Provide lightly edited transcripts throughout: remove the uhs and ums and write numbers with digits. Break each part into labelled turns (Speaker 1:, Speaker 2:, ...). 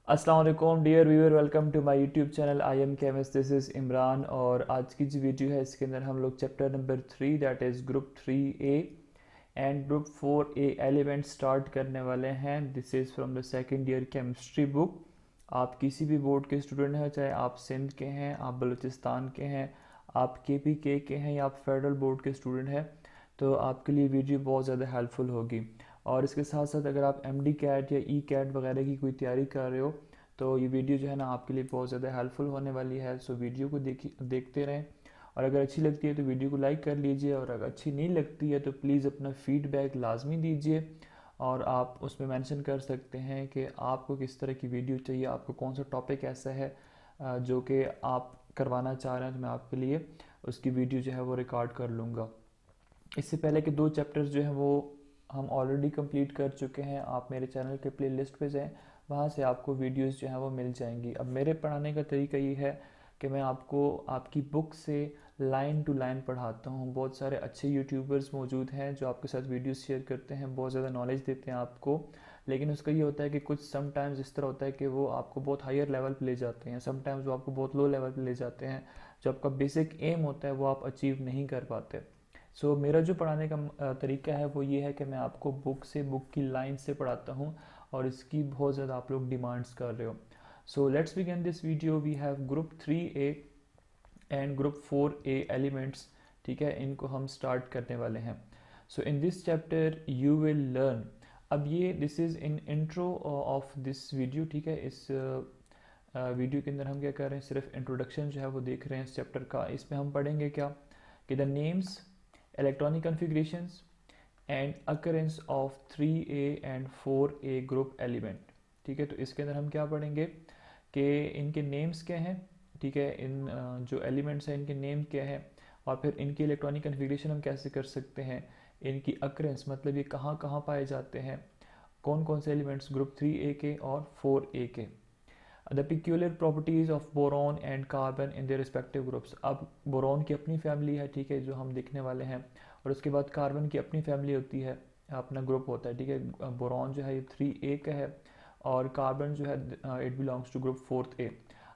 Speaker 1: अस्सलाम वालेकुम dear viewer, welcome to my YouTube channel I am chemist. This is Imran और आज की जो वीडियो है इसके अंदर हम लोग chapter number 3 that is group 3A and group 4A element start करने वाले हैं। This is from the second year chemistry book. आप किसी भी बोर्ड के स्टूडेंट हैं, चाहे आप सिंध के हैं, आप बलूचिस्तान के हैं, आप KPK के हैं या आप फेडरल बोर्ड के स्टूडेंट हैं, तो आपके लिए वीडियो बहुत ज़्यादा हेल्पफुल होगी। और इसके साथ साथ अगर आप MD कैट या कैट वगैरह की कोई तैयारी कर रहे हो तो ये वीडियो जो है ना आपके लिए बहुत ज़्यादा हेल्पफुल होने वाली है। सो वीडियो को देखते रहें और अगर अच्छी लगती है तो वीडियो को लाइक कर लीजिए और अगर अच्छी नहीं लगती है तो प्लीज़ अपना फीडबैक लाजमी दीजिए और आप उसमें मेंशन कर सकते हैं कि आपको किस तरह की वीडियो चाहिए, आपको कौन सा टॉपिक ऐसा है जो कि आप करवाना चाह रहे हैं, तो मैं आपके लिए उसकी वीडियो जो है वो रिकॉर्ड कर लूँगा। इससे पहले के 2 चैप्टर्स जो हैं वो हम ऑलरेडी कंप्लीट कर चुके हैं। आप मेरे चैनल के प्लेलिस्ट पे जाएं, वहाँ से आपको वीडियोस जो हैं वो मिल जाएंगी। अब मेरे पढ़ाने का तरीका ये है कि मैं आपको आपकी बुक से लाइन टू लाइन पढ़ाता हूँ। बहुत सारे अच्छे यूट्यूबर्स मौजूद हैं जो आपके साथ वीडियोस शेयर करते हैं, बहुत ज़्यादा नॉलेज देते हैं आपको, लेकिन उसका ये होता है कि कुछ समटाइम्स इस तरह होता है कि वो आपको बहुत हायर लेवल पे ले जाते हैं, समटाइम्स वो आपको बहुत लो लेवल पे ले जाते हैं। जो आपका बेसिक एम होता है वो आप अचीव नहीं कर पाते। मेरा जो पढ़ाने का तरीका है वो ये है कि मैं आपको बुक से, बुक की लाइन से पढ़ाता हूँ और इसकी बहुत ज़्यादा आप लोग डिमांड्स कर रहे हो। Let's begin this video. We have group 3A and group 4A elements. ठीक है, इनको हम स्टार्ट करने वाले हैं। In this chapter you will learn. अब ये this is in intro of this video. ठीक है, इस वीडियो के अंदर हम क्या कर रहे हैं, सिर्फ इंट्रोडक्शन जो है वो देख रहे हैं इस चैप्टर का। इसमें हम पढ़ेंगे क्या कि the names, electronic configurations and occurrence of 3A and 4A group element. ठीक है, तो इसके अंदर हम क्या पढ़ेंगे कि इनके नेम्स क्या हैं। ठीक है, इन जो एलिमेंट्स हैं इनके नेम क्या है और फिर इनकी इलेक्ट्रॉनिक कन्फिग्रेशन हम कैसे कर सकते हैं। इनकी अकरेंस मतलब ये कहाँ कहाँ पाए जाते हैं, कौन कौन से एलिमेंट्स ग्रुप 3A के और 4A के। The peculiar properties of boron and carbon in their respective groups. अब बोरॉन की अपनी फैमिली है, ठीक है, जो हम देखने वाले हैं, और उसके बाद कार्बन की अपनी फैमिली होती है, अपना ग्रुप होता है। ठीक है, बोरॉन जो है ये 3A का है और कार्बन जो है it belongs to group 4A।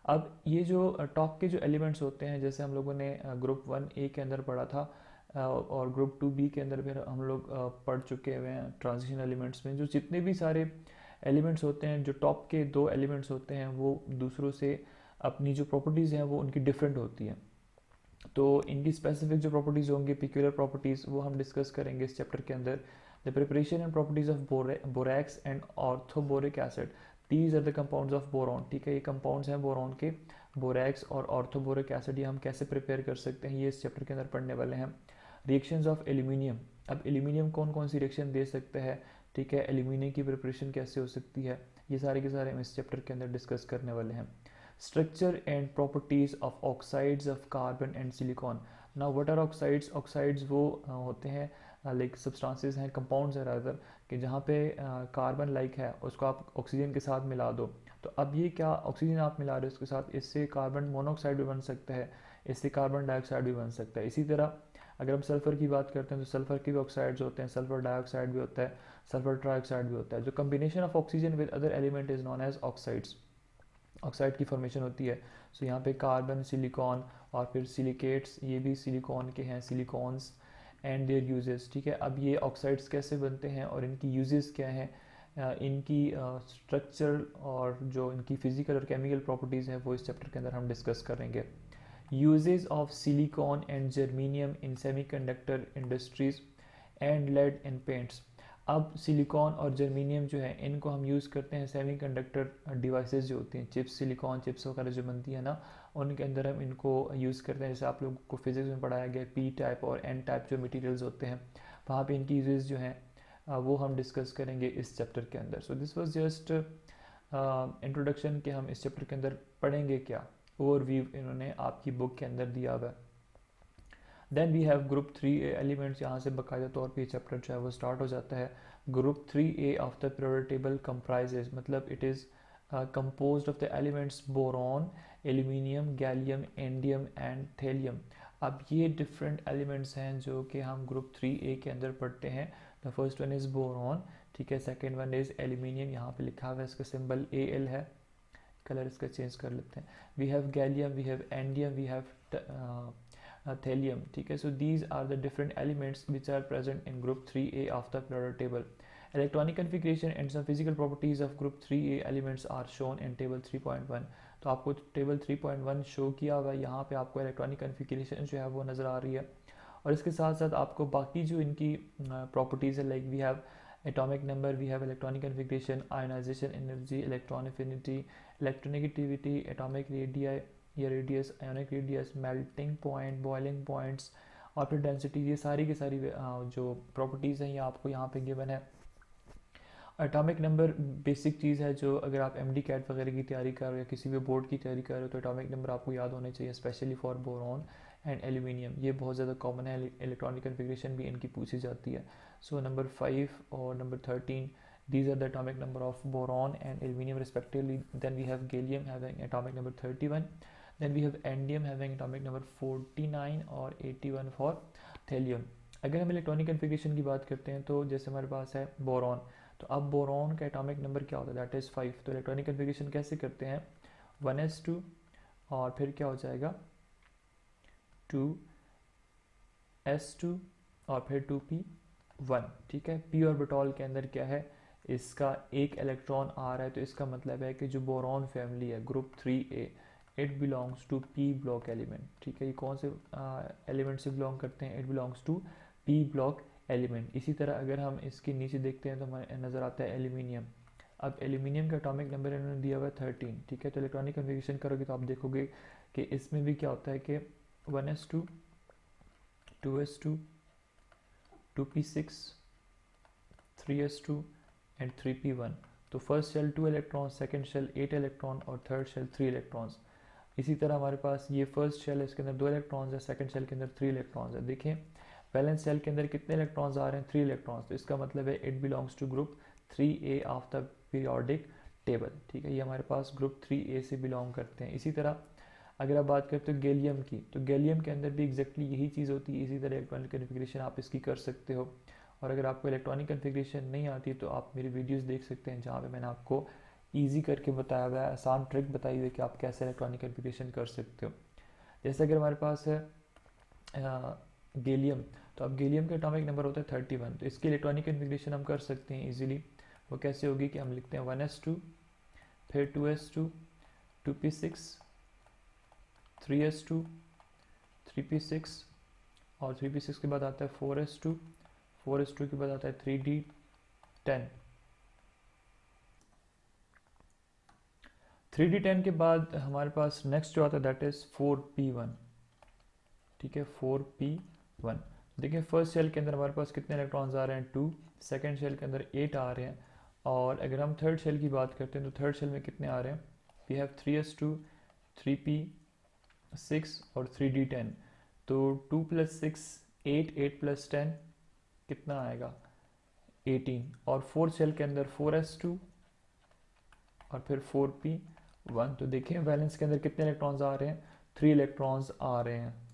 Speaker 1: अब ये जो टॉप के जो एलिमेंट्स होते हैं, जैसे हम लोगों ने ग्रुप 1A के अंदर पढ़ा था और ग्रुप 2B के अंदर फिर हम लोग पढ़ चुके हुए हैं ट्रांजिशन एलिमेंट्स में, जो जितने भी सारे एलिमेंट्स होते हैं, जो टॉप के 2 एलिमेंट्स होते हैं वो दूसरों से अपनी जो प्रॉपर्टीज़ हैं वो उनकी डिफरेंट होती हैं। तो इनकी स्पेसिफिक जो प्रॉपर्टीज़ होंगी, पिक्यूलर प्रॉपर्टीज़, वो हम डिस्कस करेंगे इस चैप्टर के अंदर। The preparation and properties of borax and orthoboric acid, these are the compounds of boron. ठीक है, ये कंपाउंड्स हैं बोरॉन के, बोरैक्स और ऑर्थोबोरिक एसिड, ये हम कैसे प्रिपेयर कर सकते हैं ये इस चैप्टर के अंदर पढ़ने वाले हैं। Reactions of aluminium. अब एल्यूमिनियम कौन कौन सी रिएक्शन दे सकता है, ठीक है, एल्यूमिनियम की प्रिपरेशन कैसे हो सकती है, ये सारे के सारे हम इस चैप्टर के अंदर डिस्कस करने वाले हैं। Structure and properties of oxides of carbon and silicon. Now what are oxides? Oxides वो होते हैं लाइक सब्सटेंसेस हैं, कंपाउंड्स हैं रादर, कि जहाँ पे कार्बन लाइक है उसको आप ऑक्सीजन के साथ मिला दो, तो अब ये क्या, ऑक्सीजन आप मिला रहे हो उसके साथ, इससे कार्बन मोनोऑक्साइड भी बन सकता है, इससे कार्बन डाइऑक्साइड भी बन सकता है। इसी तरह अगर हम सल्फ़र की बात करते हैं तो सल्फ़र के भी ऑक्साइड्स होते हैं, सल्फ़र डाइऑक्साइड भी होता है, सल्फ़र ट्राइऑक्साइड भी होता है। जो combination of oxygen with other element is known as oxides, oxide की फॉर्मेशन होती है। यहाँ पे कार्बन, सिलिकॉन और फिर सिलिकेट्स, ये भी सिलिकॉन के हैं, सिलिकॉन्स एंड देयर यूजेस। ठीक है, अब ये ऑक्साइड्स कैसे बनते हैं और इनकी यूजेस क्या हैं, इनकी स्ट्रक्चर और जो इनकी फिजिकल और केमिकल प्रॉपर्टीज़ हैं वो इस चैप्टर के अंदर हम डिस्कस करेंगे। Uses of silicon and germanium in semiconductor industries and lead in paints. अब सिलिकॉन और जर्मीनियम जो है इनको हम यूज़ करते हैं सेमीकंडक्टर डिवाइसेस जो होती हैं, चिप्स, सिलिकॉन चिप्स वगैरह जो बनती है ना, उनके अंदर हम इनको यूज़ करते हैं। जैसे आप लोगों को फिजिक्स में पढ़ाया गया पी टाइप और एन टाइप जो मटेरियल्स होते हैं, वहाँ पे इनकी यूजेस जो हैं वो हम डिस्कस करेंगे इस चैप्टर के अंदर। So this was just introduction कि हम इस चैप्टर के अंदर पढ़ेंगे क्या, ओवरव्यू इन्होंने आपकी बुक के अंदर दिया हुआ है। Then we have group 3A elements. यहाँ से बाकायदा तौर पे चैप्टर जो है वो स्टार्ट हो जाता है। Group 3A of the periodic table comprises, मतलब it is composed of the elements boron, aluminium, gallium, indium and thallium। अब ये डिफरेंट एलिमेंट्स हैं जो कि हम ग्रुप 3A के अंदर पढ़ते हैं। The first one is boron, ठीक है, सेकेंड वन इज़ एल्यूमिनियम, यहाँ पे लिखा हुआ है इसका सिंबल Al है, कलर इसका चेंज कर लेते हैं. We have gallium, we have indium, we have thallium. ठीक है, so these are the different elements which are present in group 3A of the periodic table. Electronic configuration and some physical properties of group 3A elements are shown in table 3.1. तो आपको table 3.1 show किया हुआ है, यहाँ पे आपको electronic configuration जो है वो नज़र आ रही है. और इसके साथ साथ आपको बाकी जो इनकी प्रॉपर्टीज़ है, like we have atomic number, we have electronic configuration, ionisation energy, electron affinity, electronegativity, atomic radii या radius, ionic radius, melting point, boiling points और फिर डेंसिटी, ये सारी की सारी जो प्रॉपर्टीज़ हैं ये आपको यहाँ पे गिवन है. एटॉमिक नंबर बेसिक चीज़ है जो अगर आप एमडी कैट वगैरह की तैयारी कर रहे हो या किसी भी बोर्ड की तैयारी कर रहे हो तो एटॉमिक नंबर आपको याद होने चाहिए, specially for boron and aluminium. ये बहुत ज़्यादा कॉमन है, इलेक्ट्रॉनिक कन्फिगरेशन भी इनकी पूछी जाती है. सो नंबर 5 और number 13, these are the atomic number of boron and aluminum respectively. Then we have gallium having atomic number 31. Then we have indium having atomic number 49 और 81 for थेलियम. अगर हम electronic configuration की बात करते हैं तो जैसे हमारे पास है बोरॉन, तो अब बोरॉन का एटॉमिक नंबर क्या होता है, दैट इज़ 5. तो इलेक्ट्रॉनिक कन्फिगरेशन कैसे करते हैं, 1s2 और फिर क्या हो जाएगा 2s2 और फिर 2p1. ठीक है, p ऑर्बिटल के अंदर क्या है, इसका एक इलेक्ट्रॉन आ रहा है, तो इसका मतलब है कि जो बोरॉन फैमिली है group 3A, it belongs to p block element. ठीक है, ये कौन से एलिमेंट से बिलोंग करते हैं, it belongs to p block element. इसी तरह अगर हम इसके नीचे देखते हैं तो हमें नज़र आता है एल्यूमिनियम. अब एल्यूमिनियम का एटॉमिक नंबर इन्होंने दिया हुआ है 13. ठीक है, तो इलेक्ट्रॉनिक कन्फिगरेशन करोगे तो आप देखोगे कि इसमें भी क्या होता है कि 1s2, 2s2, 2p6, 3s2 and 3p1. तो first shell 2 electron, second shell 8 electron और थर्ड शेल 3 इलेक्ट्रॉन्स. इसी तरह हमारे पास ये फर्स्ट शेल है, इसके अंदर 2 इलेक्ट्रॉन्स है, सेकेंड शेल के अंदर 3 इलेक्ट्रॉन्स है. देखें वैलेंस शेल के अंदर कितने इलेक्ट्रॉन्स आ रहे हैं, 3 इलेक्ट्रॉन्स. तो इसका मतलब है it belongs to group 3A of the periodic table. ठीक है, ये हमारे पास ग्रुप 3A से बिलोंग करते हैं. इसी तरह अगर आप बात करते हो गैलियम की, तो गैलियम के अंदर भी एग्जैक्टली यही चीज़ होती है. इसी तरह इलेक्ट्रॉनिक कन्फिगरेशन आप इसकी कर सकते हो. और अगर आपको इलेक्ट्रॉनिक कन्फिगरेशन नहीं आती तो आप मेरी वीडियोस देख सकते हैं जहाँ पे मैंने आपको ईजी करके बताया हुआ है, आसान ट्रिक बताई हुई है कि आप कैसे इलेक्ट्रॉनिक कन्फिगरेशन कर सकते हो. जैसे अगर हमारे पास है गैलियम, तो अब गैलियम का एटॉमिक नंबर होता है 31. तो इसकी इलेक्ट्रॉनिक कन्फिगरेशन हम कर सकते हैं इजीली. वो कैसे होगी कि हम लिखते हैं 1s2, फिर 2s2, 2p6, 3s2, 3p6 और 3p6 के बाद आता है 4s2, 4s2 के बाद आता है 3d10. 3d10 के बाद हमारे पास नेक्स्ट जो आता है दैट इज 4p1. ठीक है, 4p1. देखिए फर्स्ट शेल के अंदर हमारे पास कितने इलेक्ट्रॉन्स आ रहे हैं, 2. सेकेंड शेल के अंदर 8 आ रहे हैं. और अगर हम थर्ड शेल की बात करते हैं तो थर्ड शेल में कितने आ रहे हैं, वी हैव 3s2, 3p6 और 3d10. तो 2 + 6 8, 8 + 10 कितना आएगा 18. और फोर्थ शेल के अंदर 4s2 और फिर 4p1. तो देखिए वैलेंस के अंदर कितने इलेक्ट्रॉन्स आ रहे हैं, 3 इलेक्ट्रॉन्स आ रहे हैं.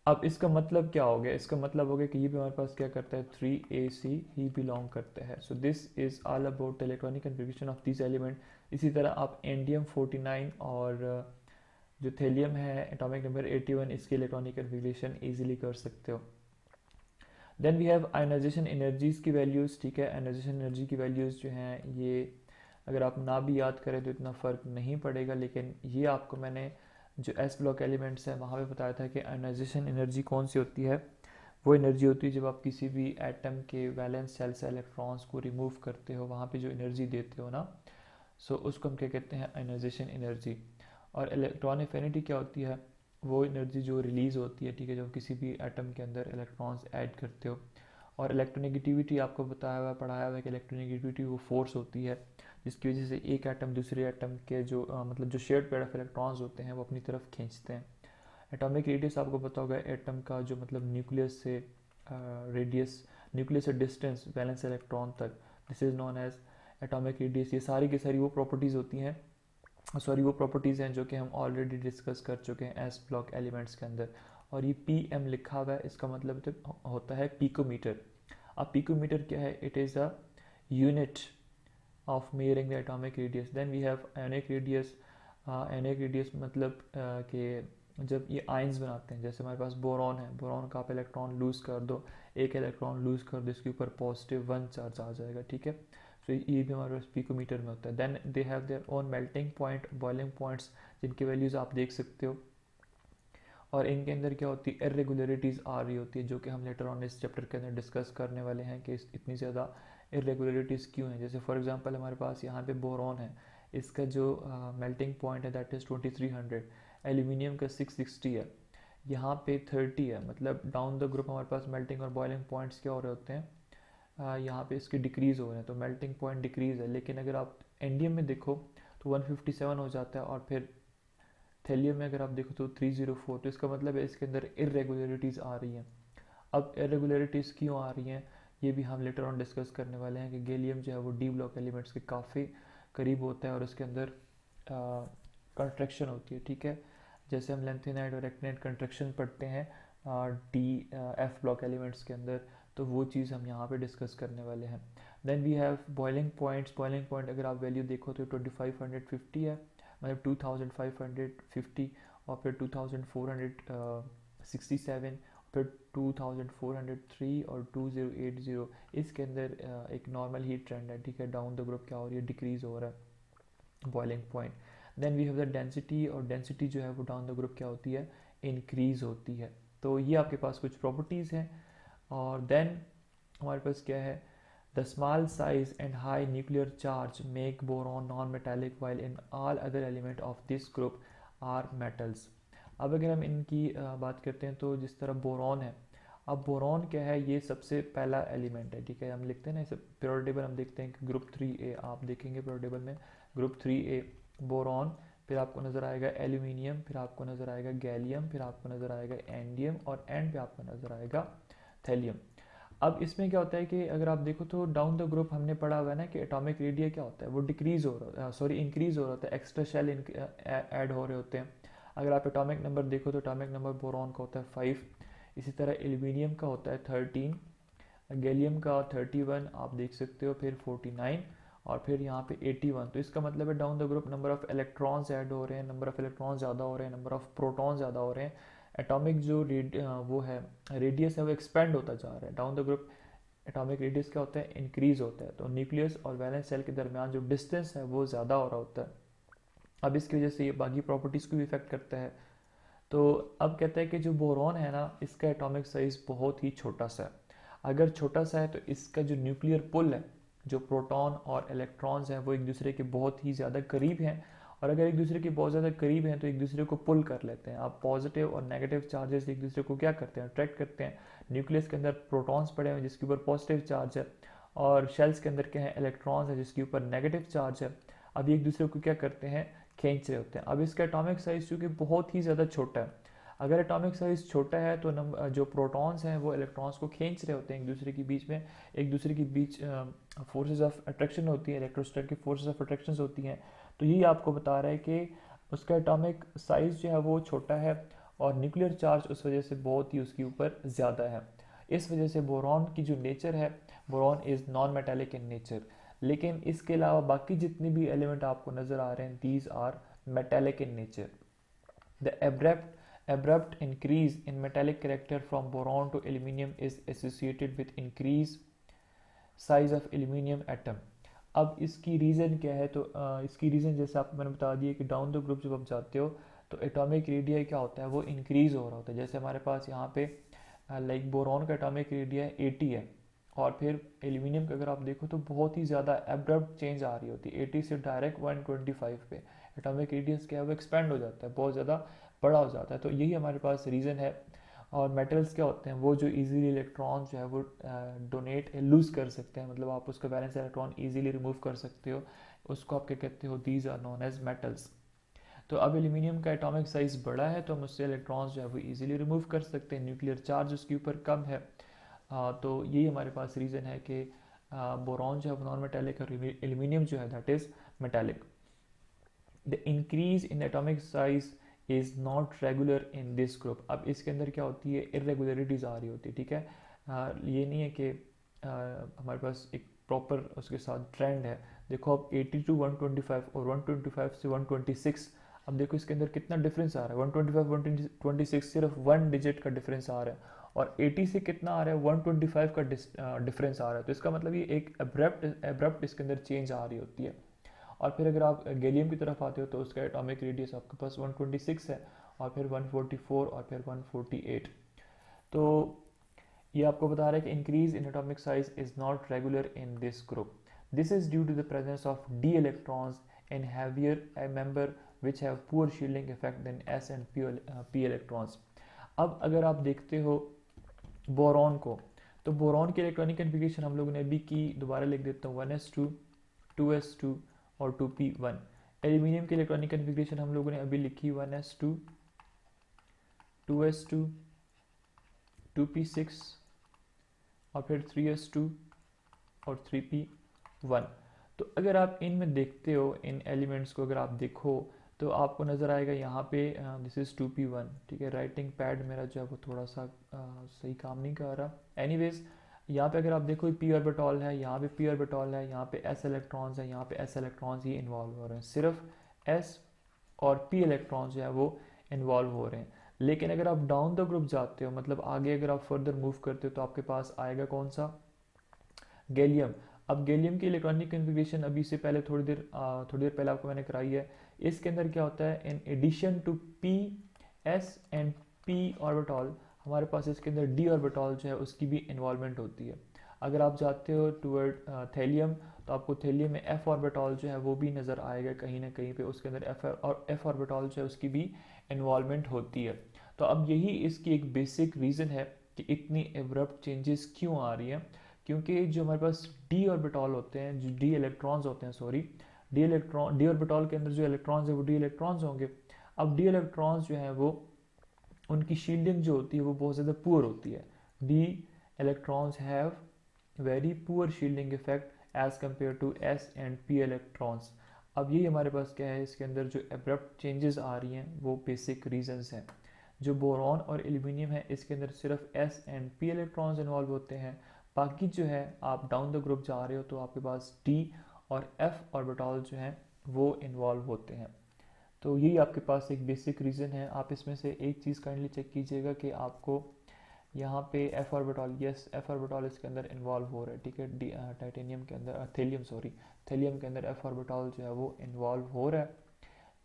Speaker 1: अब इसका मतलब क्या हो गया, इसका मतलब हो गया कि ये भी हमारे पास क्या करता है, 3AC ही बिलोंग करता है. So this is all about electronic configuration of this element. इसी तरह आप इंडियम 49 और जो थेलियम है एटॉमिक नंबर 81, इसकी इलेक्ट्रॉनिक कन्फिगरेशन इजीली कर सकते हो. Then we have ionization energies की वैल्यूज़. ठीक है, आयनाइजेशन एनर्जी की वैल्यूज़ जो हैं ये अगर आप ना भी याद करें तो इतना फ़र्क नहीं पड़ेगा, लेकिन ये आपको मैंने जो एस ब्लॉक एलिमेंट्स है वहाँ पे बताया था कि आयनाइजेशन एनर्जी कौन सी होती है. वो एनर्जी होती है जब आप किसी भी एटम के वैलेंस शेल से इलेक्ट्रॉन्स को रिमूव करते हो, वहाँ पे जो एनर्जी देते हो ना, सो उसको हम क्या कहते हैं, आयनाइजेशन एनर्जी. और इलेक्ट्रॉन एफिनिटी क्या होती है, वो एनर्जी जो रिलीज़ होती है. ठीक है, जब किसी भी एटम के अंदर इलेक्ट्रॉन्स ऐड करते हो. और इलेक्ट्रोनेगेटिविटी आपको बताया हुआ पढ़ाया हुआ है कि इलेक्ट्रोनेगेटिविटी वो फोर्स होती है जिसकी वजह से एक एटम दूसरे एटम के जो मतलब जो शेयर्ड पेयर ऑफ इलेक्ट्रॉन्स होते हैं वो अपनी तरफ खींचते हैं. एटॉमिक रेडियस आपको पता होगा, एटम का जो मतलब न्यूक्लियस से रेडियस, न्यूक्लियस से डिस्टेंस वैलेंस इलेक्ट्रॉन तक, this is known as atomic radius. ये सारी की सारी वो प्रॉपर्टीज़ होती हैं, वो प्रॉपर्टीज़ हैं जो कि हम ऑलरेडी डिस्कस कर चुके हैं एस ब्लॉक एलिमेंट्स के अंदर. और ये PM लिखा हुआ है, इसका मतलब होता है पिकोमीटर. अब पिकोमीटर क्या है, it is a unit of measuring the atomic radius. Then we have ionic radius. Ionic radius मतलब कि जब ये आयंस बनाते हैं, जैसे हमारे पास बोरॉन है, बोरॉन का आप इलेक्ट्रॉन लूज़ कर दो, एक इलेक्ट्रॉन लूज़ कर दो, इसके ऊपर +1 चार्ज आ जाएगा, ठीक है। सो ये भी हमारे पास पिकोमीटर में होता है। Then they have their own melting point, boiling points, जिनकी वैल्यूज़ आप देख सकते हो। और इनके अंदर क्या होती है, इरेगुलरिटीज़ आ रही होती है, जो कि हम लेटर ऑन इस चैप्टर के अंदर डिस्कस करने वाले हैं कि इतनी ज़्यादा इरेगुलरिटीज़ क्यों हैं। जैसे फॉर एग्जांपल हमारे पास यहाँ पे बोरॉन है, इसका जो मेल्टिंग पॉइंट है दैट इज़ 2300, एल्यूमिनियम का 660 है, यहाँ पे 30 है। मतलब डाउन द ग्रुप हमारे पास मेल्टिंग और बॉइलिंग पॉइंट्स क्या हो रहे होते हैं, यहाँ पे इसके डिक्रीज़ हो रहे हैं, तो मेल्टिंग पॉइंट डिक्रीज़ है। लेकिन अगर आप एंडियम में देखो तो 157 हो जाता है, और फिर थेलियम में अगर आप देखो तो 304। तो इसका मतलब है इसके अंदर इरेगुलरिटीज़ आ रही हैं। अब इरेगुलरिटीज़ क्यों आ रही हैं ये भी हम लेटर ऑन डिस्कस करने वाले हैं कि गैलियम जो है वो डी ब्लॉक एलिमेंट्स के काफ़ी करीब होता है और उसके अंदर कंट्रैक्शन होती है, ठीक है। जैसे हम लेंथेनाइड और एक्टिनाइड कंट्रैक्शन पढ़ते हैं डी एफ ब्लॉक एलिमेंट्स के अंदर, तो वो चीज़ हम यहाँ पे डिस्कस करने वाले हैं। Then we have boiling points. Boiling point अगर आप वैल्यू देखो तो 2550 है, मतलब 2550, और फिर 2467, फिर 2403 और 2080। इसके अंदर एक नॉर्मल हीट ट्रेंड है, ठीक है। डाउन द ग्रुप क्या हो रही है, डिक्रीज हो रहा है boiling point. Then we have the density, और डेंसिटी जो है वो डाउन द ग्रुप क्या होती है, इंक्रीज होती है। तो ये आपके पास कुछ प्रॉपर्टीज़ हैं। और देन हमारे पास क्या है, the small size and high nuclear charge make boron non metallic while in all other element of this group are metals. अब अगर हम इनकी बात करते हैं तो जिस तरह बोरॉन है, अब बोरॉन क्या है, ये सबसे पहला एलिमेंट है, ठीक है। हम लिखते हैं ना इसे पीरियोडिक टेबल, हम देखते हैं कि ग्रुप 3A आप देखेंगे पीरियोडिक टेबल में, ग्रुप 3A बोरॉन, फिर आपको नज़र आएगा एल्यूमिनियम, फिर आपको नज़र आएगा गैलियम, फिर आपको नज़र आएगा एंडियम, और एंड पे आपको नज़र आएगा थैलियम। अब इसमें क्या होता है कि अगर आप देखो तो डाउन द ग्रुप हमने पढ़ा हुआ है ना कि एटॉमिक रेडियस क्या होता है, वो डिक्रीज हो रहा है, सॉरी इंक्रीज हो रहा होता है, एक्स्ट्रा शेल ऐड हो रहे होते हैं। अगर आप एटॉमिक नंबर देखो तो एटॉमिक नंबर बोरॉन का होता है 5, इसी तरह एल्यूमिनियम का होता है 13, गैलियम का 31 आप देख सकते हो, फिर 49, और फिर यहाँ पे 81। तो इसका मतलब है down the group number of electrons add हो रहे हैं, नंबर ऑफ इलेक्ट्रॉन्स ज़्यादा हो रहे हैं, नंबर ऑफ प्रोटॉन ज़्यादा हो रहे हैं। एटॉमिक जो वो है रेडियस है वो एक्सपेंड होता जा रहा है। Down the group atomic radius क्या होता है, इंक्रीज होता है। तो न्यूक्लियस और वैलेंस सेल के दरमियान जो डिस्टेंस है वो ज़्यादा हो रहा होता है। अब इसकी वजह से ये बाकी प्रॉपर्टीज़ को भी इफेक्ट करता है। तो अब कहते हैं कि जो बोरॉन है ना, इसका एटॉमिक साइज बहुत ही छोटा सा है। अगर छोटा सा है तो इसका जो न्यूक्लियर पुल है, जो प्रोटॉन और इलेक्ट्रॉन्स हैं वो एक दूसरे के बहुत ही ज़्यादा करीब हैं, और अगर एक दूसरे के बहुत ज़्यादा करीब हैं तो एक दूसरे को पुल कर लेते हैं। आप पॉजिटिव और नेगेटिव चार्जेस एक दूसरे को क्या करते हैं, अट्रैक्ट करते हैं। न्यूक्लियस के अंदर प्रोटॉन्स पड़े हुए हैं जिसके ऊपर पॉजिटिव चार्ज है, और शेल्स के अंदर क्या है, इलेक्ट्रॉन्स है जिसके ऊपर नेगेटिव चार्ज है। अब ये एक दूसरे को क्या करते हैं, खींच रहे होते हैं। अब इसका एटॉमिक साइज चूँकि बहुत ही ज़्यादा छोटा है, अगर एटॉमिक साइज छोटा है तो जो प्रोटॉन्स हैं वो इलेक्ट्रॉन्स को खींच रहे होते हैं एक दूसरे के बीच में, एक दूसरे के बीच फोर्सेस ऑफ अट्रैक्शन होती है, इलेक्ट्रोस्टैटिक की फोर्सेस ऑफ अट्रैक्शन होती हैं। तो यही आपको बता रहा है कि उसका एटॉमिक साइज जो है वो छोटा है, और न्यूक्लियर चार्ज उस वजह से बहुत ही उसके ऊपर ज़्यादा है। इस वजह से बोरॉन की जो नेचर है, boron is non metallic in nature. लेकिन इसके अलावा बाकी जितने भी एलिमेंट आपको नज़र आ रहे हैं, these are metallic in nature. The abrupt increase in metallic character from boron to aluminium is associated with increase size of aluminium atom। अब इसकी रीज़न क्या है, तो इसकी रीज़न जैसे आपको मैंने बता दिया कि डाउन द ग्रुप जब आप जाते हो तो एटॉमिक रेडियस क्या होता है, वो इंक्रीज़ हो रहा होता है। जैसे हमारे पास यहाँ पे लाइक बोरॉन का एटॉमिक रेडियस 80 है, और फिर एल्यूमिनियम का अगर आप देखो तो बहुत ही ज़्यादा एब्रप्ट चेंज आ रही होती है, 80 से डायरेक्ट 125 पे एटॉमिक रेडियस क्या है वो एक्सपेंड हो जाता है, बहुत ज़्यादा बड़ा हो जाता है। तो यही हमारे पास रीज़न है। और मेटल्स क्या होते हैं, वो जो इजीली इलेक्ट्रॉन जो है वो डोनेट लूज़ कर सकते हैं, मतलब आप उसका बैलेंस इलेक्ट्रॉन इजीली रिमूव कर सकते हो, उसको आप क्या कहते हो, these are known as metals. तो अब एल्यूमिनियम का एटॉमिक साइज़ बड़ा है तो हम उससे इलेक्ट्रॉन्स जो है वो इजीली रिमूव कर सकते हैं, न्यूक्लियर चार्ज उसके ऊपर कम है। तो यही हमारे पास रीज़न है कि बोरॉन जो है वो नॉन मेटालिक और एल्यूमिनियम जो है that is metallic. The increase in atomic size is not regular in this group. अब इसके अंदर क्या होती है, इरेगुलरिटीज़ आ रही होती है, ठीक है। ये नहीं है कि हमारे पास एक प्रॉपर उसके साथ ट्रेंड है, देखो अब 80 टू 125 और 125 से 126, अब देखो इसके अंदर कितना डिफरेंस आ रहा है, 125 126 सिर्फ 1 डिजिट का डिफरेंस आ रहा है, और 80 से कितना आ रहा है, 125 का डिफरेंस आ रहा है। तो इसका मतलब ये एक एब्रप्ट इसके अंदर चेंज आ रही होती है। और फिर अगर आप गैलियम की तरफ आते हो तो उसका एटॉमिक रेडियस आपके पास 126 है, और फिर 144 और फिर 148। तो ये आपको बता रहा है कि increase in atomic size is not regular in this group. This is due to the presence of d electrons in heavier member which have poor shielding effect than s and p electrons. अब अगर आप देखते हो boron को, तो boron की electronic configuration हम लोगों ने अभी की, दोबारा लिख देता हूँ, 1s2 2s2 और 2p1। एल्यूमिनियम की इलेक्ट्रॉनिक कन्फिग्रेशन हम लोगों ने अभी लिखी, 1s2 2s2 2p6 और फिर 3s2 और 3p1। तो अगर आप इनमें देखते हो, इन एलिमेंट्स को अगर आप देखो तो आपको नज़र आएगा यहाँ पे दिस इज़ 2p1, ठीक है। राइटिंग पैड मेरा जो है वो थोड़ा सा सही काम नहीं कर रहा। एनीवेज यहाँ पे अगर आप देखो p ऑर्बिटल है, यहाँ पे p ऑर्बिटल है, यहाँ पे s इलेक्ट्रॉन्स है, यहाँ पे s इलेक्ट्रॉन्स ही इन्वॉल्व हो रहे हैं, सिर्फ s और p इलेक्ट्रॉन्स जो है वो इन्वॉल्व हो रहे हैं। लेकिन अगर आप डाउन द ग्रुप जाते हो, मतलब आगे अगर आप फर्दर मूव करते हो, तो आपके पास आएगा कौन सा, गैलियम। अब गैलियम की इलेक्ट्रॉनिक कन्फिग्रेशन अभी से पहले थोड़ी देर पहले आपको मैंने कराई है। इसके अंदर क्या होता है, in addition to p s and p orbital, हमारे पास इसके अंदर डी ऑर्बिटल जो है उसकी भी इन्वॉल्वमेंट होती है। अगर आप जाते हो टूवर्ड थैलियम, तो आपको थैलियम में एफ ऑर्बिटल जो है वो भी नज़र आएगा कहीं ना कहीं पे, उसके अंदर एफ ऑर्बिटल जो है उसकी भी इन्वॉल्वमेंट होती है। तो अब यही इसकी एक बेसिक रीज़न है कि इतनी एब्रप्ट चेंजेस क्यों आ रही हैं, क्योंकि जो हमारे पास डी ऑर्बिटल होते हैं, जो डी इलेक्ट्रॉन्स होते हैं, सॉरी डी ऑर्बिटल के अंदर जो इलेक्ट्रॉन्स है वो डी इलेक्ट्रॉन्स होंगे। अब डी इलेक्ट्रॉन्स जो है वो, उनकी शील्डिंग जो होती है वो बहुत ज़्यादा पुअर होती है। D electrons have very poor shielding effect as compare to s and p electrons. अब यही हमारे पास क्या है, इसके अंदर जो एब्रप्ट चेंजेस आ रही हैं वो बेसिक रीजंस हैं। जो बोरॉन और एल्यूमिनियम है इसके अंदर सिर्फ S and p electrons involve होते हैं। बाकी जो है आप डाउन द ग्रुप जा रहे हो तो आपके पास डी और एफ ऑर्बिटल जो हैं वो इन्वॉल्व होते हैं। तो यही आपके पास एक बेसिक रीज़न है। आप इसमें से एक चीज़ काइंडली चेक कीजिएगा कि आपको यहाँ पे F orbital, yes F orbital इसके अंदर इन्वॉल्व हो रहा है, ठीक है। टाइटेनियम के अंदर थेलियम के अंदर एफ ऑर्बिटल जो है वो इन्वॉल्व हो रहा है।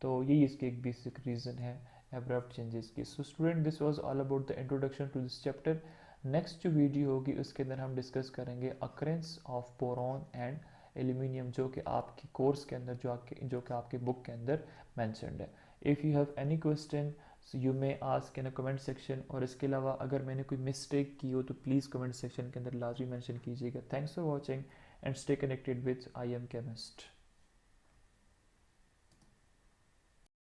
Speaker 1: तो यही इसकी एक बेसिक रीज़न है एब्रप्ट चेंजेस की। So student, this was all about the introduction to this chapter. Next जो वीडियो होगी उसके अंदर हम डिस्कस करेंगे occurrence of boron and aluminium, जो कि आपके कोर्स के अंदर जो कि आपके बुक के अंदर मैंशनड है। If you have any question you may ask in a comment section, और इसके अलावा अगर मैंने कोई मिस्टेक की हो तो प्लीज़ कमेंट सेक्शन के अंदर लाजमी मेंशन कीजिएगा। Thanks for watching and stay connected with I am chemist.